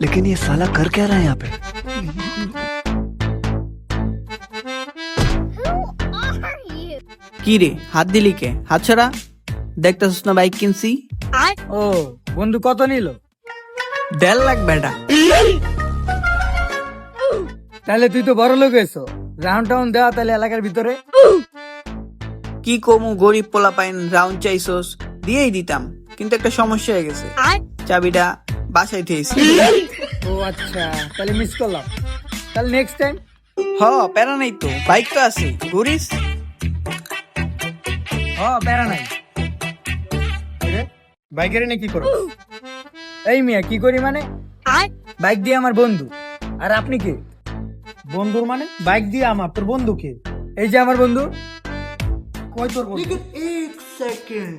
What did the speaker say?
लेकिन ये साला कर क्या रहा है यहाँ पे? কি রে হাত দিলি কে? হাত ছড়া। দেখতেছিস না বাইক কিনছি? ও বন্ধু কত নিল? 1.5 লাখ বেটা। তাহলে তুই তো বড় লোক হয়েছো, রাউন্ড টাউন দেওয়া তাহলে এলাকার ভিতরে। কি কমু, গরিব পোলা পাইন রাউন্ড চাইছস, দিয়েই দিতাম, কিন্তু একটা সমস্যা হয়ে গেছে, চাবিটা বাসায় থুয়েছি। ও আচ্ছা, তাহলে মিস করলাম। তাহলে নেক্সট টাইম। প্যারা নাই তো, বাইক তো আছে, ঘুরিস। প্যারা নাই। বাইকের এনে কি করো? এই মিয়া কি করি মানে, বাইক দিয়ে আমার বন্ধু। আর আপনি কি? বন্ধুর মানে বাইক দিয়ে আমার, তোর বন্ধু কে? এই যে আমার বন্ধু। কই তোর বন্ধু? एक सेकंड